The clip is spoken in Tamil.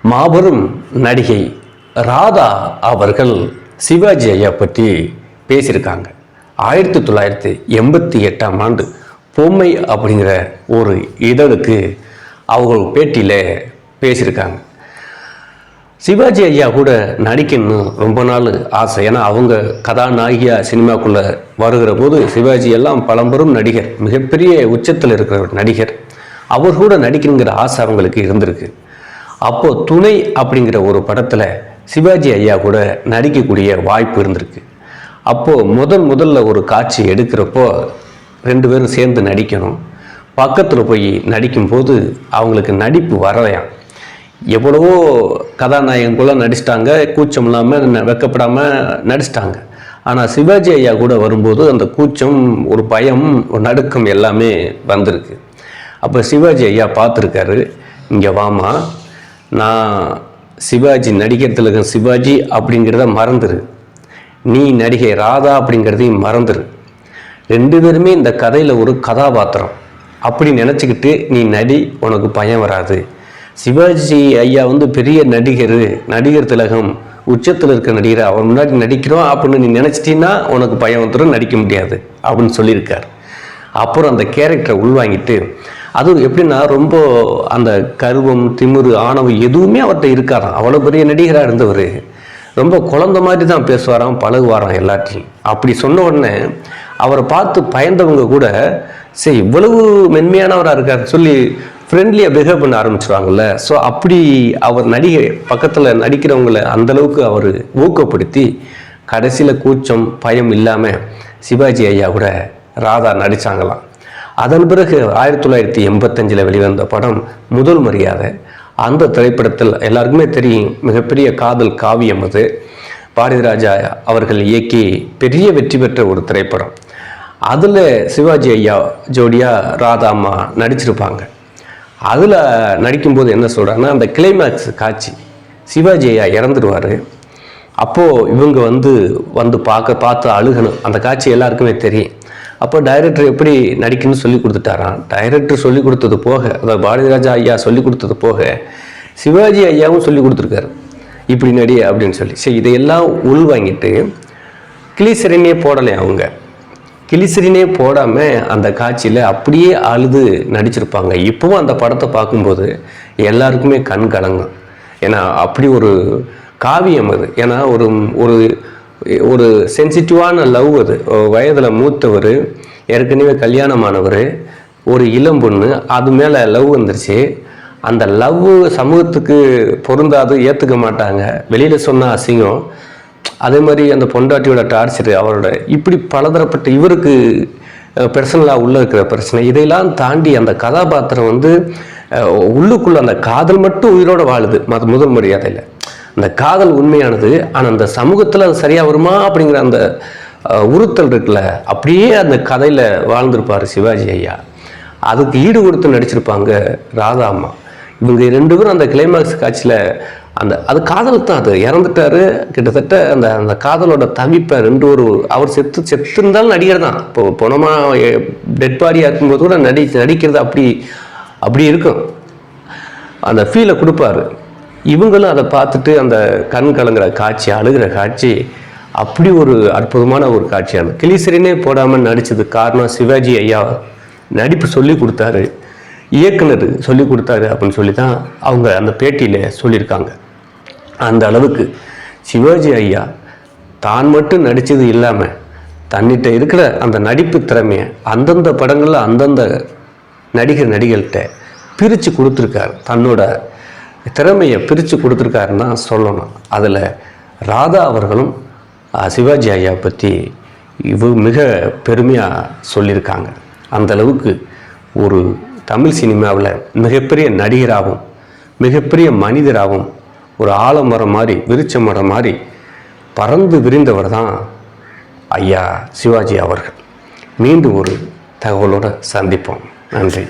மாபெரும் நடிகை ராதா அவர்கள் சிவாஜி ஐயா பற்றி பேசியிருக்காங்க. 1988ஆம் ஆண்டு பொம்மை அப்படிங்கிற ஒரு இதழுக்கு அவங்க பேட்டியில் பேசியிருக்காங்க. சிவாஜி ஐயா கூட நடிக்கணும்னு ரொம்ப நாள் ஆசை. ஏன்னா அவங்க கதாநாயகியாக சினிமாக்குள்ளே வருகிற போது சிவாஜி எல்லாம் பழம்பெரும் நடிகர், மிகப்பெரிய உச்சத்தில் இருக்கிற நடிகர். அவர் கூட நடிக்கணுங்கிற ஆசை அவங்களுக்கு இருந்திருக்கு. அப்போது துணை அப்படிங்கிற ஒரு படத்தில் சிவாஜி ஐயா கூட நடிக்கக்கூடிய வாய்ப்பு இருந்திருக்கு. அப்போது முதல்ல ஒரு காட்சி எடுக்கிறப்போ 2 பேரும் சேர்ந்து நடிக்கணும். பக்கத்தில் போய் நடிக்கும்போது அவங்களுக்கு நடிப்பு வரலையாம். எவ்வளவோ கதாநாயகங்குள்ள நடிச்சிட்டாங்க, கூச்சம் இல்லாமல் வெக்கப்படாமல் நடிச்சிட்டாங்க. ஆனால் சிவாஜி ஐயா கூட வரும்போது அந்த கூச்சம், ஒரு பயம், ஒரு நடுக்கம் எல்லாமே வந்திருக்கு. அப்போ சிவாஜி ஐயா பார்த்துருக்காரு, இங்கே வாமா, நான் சிவாஜி நடிக்கிறதுல இருக்க சிவாஜி அப்படிங்கிறத மறந்துரு, நீ நடிகை ராதா அப்படிங்கிறதையும் மறந்துரு. 2 பேருமே இந்த கதையில் ஒரு கதாபாத்திரம் அப்படி நினச்சிக்கிட்டு நீ நடி, உனக்கு பயம் வராது. சிவாஜி ஐயா பெரிய நடிகர் திலகம், உச்சத்தில் இருக்க நடிகர், அவர் முன்னாடி நடிக்கிறோம் அப்படின்னு நீ நினச்சிட்டீங்கன்னா உனக்கு பயம் வந்துடும், நடிக்க முடியாது அப்படின்னு சொல்லியிருக்கார். அப்புறம் அந்த கேரக்டரை உள்வாங்கிட்டு, அது எப்படின்னா ரொம்ப அந்த கருவம், திமிரு, ஆணவம் எதுவுமே அவர்கிட்ட இருக்காராம். அவ்வளோ பெரிய நடிகராக இருந்தவர் ரொம்ப குழந்தை மாதிரி தான் பேசுவாராம், பழகுவாராம் எல்லாத்தையும். அப்படி சொன்ன உடனே அவரை பார்த்து பயந்தவங்க கூட சரி இவ்வளவு மென்மையானவராக இருக்கார் சொல்லி ஃப்ரெண்ட்லியாக பிஹேவ் பண்ண ஆரம்பிச்சிருவாங்கல்ல. ஸோ அப்படி அவர் நடிகை பக்கத்தில் நடிக்கிறவங்களை அந்தளவுக்கு அவர் ஊக்கப்படுத்தி கடைசியில் கூச்சம் பயம் இல்லாமல் சிவாஜி ஐயா கூட ராதா நடித்தாங்களாம். அதன் பிறகு 1985 வெளிவந்த படம் முதல் மரியாதை. அந்த திரைப்படத்தில் எல்லாருக்குமே தெரியும், மிகப்பெரிய காதல் காவியம் அது. பாரதிராஜா அவர்கள் இயக்கி பெரிய வெற்றி பெற்ற ஒரு திரைப்படம். அதில் சிவாஜி ஐயா ஜோடியாக ராதா அம்மா நடிச்சிருப்பாங்க. அதில் நடிக்கும்போது என்ன சொல்கிறாங்கன்னா, அந்த கிளைமேக்ஸ் காட்சி, சிவாஜி ஐயா இறந்துடுவார். அப்போது இவங்க வந்து பார்த்து அழுகணும். அந்த காட்சி எல்லாருக்குமே தெரியும். அப்போ டைரக்டர் எப்படி நடிக்கணும்னு சொல்லி கொடுத்துட்டாராம். டைரக்டர் சொல்லி கொடுத்தது போக, அதாவது பாரதிராஜா ஐயா சொல்லி கொடுத்தது போக சிவாஜி ஐயாவும் சொல்லி கொடுத்துருக்காரு, இப்படி நடி அப்படின்னு சொல்லி. சரி, இதையெல்லாம் உள்வாங்கிட்டு கிளிசரினே போடலை. அவங்க கிளிசரினே போடாமல் அந்த காட்சியில் அப்படியே அழுது நடிச்சிருப்பாங்க. இப்போவும் அந்த படத்தை பார்க்கும்போது எல்லாருக்குமே கண் கலங்கும். ஏன்னா அப்படி ஒரு காவியம் அது. ஏன்னா ஒரு ஒரு சென்சிட்டிவான லவ் அது. வயதில் மூத்தவர், ஏற்கனவே கல்யாணமானவர், ஒரு இளம் பொண்ணு, அது மேலே லவ் வந்துருச்சு. அந்த லவ் சமூகத்துக்கு பொருந்தாது, ஏற்றுக்க மாட்டாங்க, வெளியில் சொன்னால் அசிங்கம். அதே மாதிரி அந்த பொண்டாட்டியோட டார்ச்சரு, அவரோட இப்படி பலதரப்பட்ட இவருக்கு பர்சனலாக உள்ளே இருக்கிற பிரச்சனை, இதையெல்லாம் தாண்டி அந்த கதாபாத்திரம் உள்ளுக்குள்ளே அந்த காதல் மட்டும் உயிரோடு வாழுது. முதல் மரியாதையில் அந்த காதல் உண்மையானது. ஆனால் அந்த சமூகத்தில் அது சரியாக வருமா அப்படிங்கிற அந்த உறுத்தல் இருக்குல்ல, அப்படியே அந்த கதையில் வாழ்ந்திருப்பார் சிவாஜி ஐயா. அதுக்கு ஈடு கொடுத்து நடிச்சிருப்பாங்க ராதா அம்மா. இவங்க 2 பேரும் அந்த கிளைமேக்ஸ் காட்சியில் அது காதல் தான். அது இறந்துட்டாரு கிட்டத்தட்ட. அந்த காதலோட தவிப்பை அவர் செத்துருந்தாலும் நடிகர் தான். இப்போ பணமாக டெட் பாடியாக இருக்கும்போது கூட நடிக்கிறது அப்படி இருக்கும். அந்த ஃபீலை கொடுப்பாரு. இவங்களும் அதை பார்த்துட்டு அந்த கண் கலங்குற காட்சி, அழுகிற காட்சி அப்படி ஒரு அற்புதமான ஒரு காட்சியான. கிளிசரினே போடாமல் நடித்தது காரணம் சிவாஜி ஐயா நடிப்பு சொல்லி கொடுத்தாரு, இயக்குனர் சொல்லி கொடுத்தாரு அப்படின்னு சொல்லி தான் அவங்க அந்த பேட்டியில் சொல்லியிருக்காங்க. அந்த அளவுக்கு சிவாஜி ஐயா தான் மட்டும் நடித்தது இல்லாமல் தன்னிட்ட இருக்கிற அந்த நடிப்பு திறமையை அந்தந்த படங்களில் அந்தந்த நடிகர்கள்ட்ட பிரித்து கொடுத்துருக்காரு. தன்னோட திறமையை பிரித்து கொடுத்துருக்காருன்னு தான் சொல்லணும். அதில் ராதா அவர்களும் சிவாஜி ஐயா பற்றி மிக பெருமையாக சொல்லியிருக்காங்க. அந்த அளவுக்கு ஒரு தமிழ் சினிமாவில் மிகப்பெரிய நடிகராகவும் மிகப்பெரிய மனிதராகவும் ஒரு ஆலமரம் மாதிரி, விருட்ச மரம் மாதிரி பறந்து விரிந்தவர் தான் ஐயா சிவாஜி அவர்கள். மீண்டும் ஒரு தகவலோடு சந்திப்போம். நன்றி.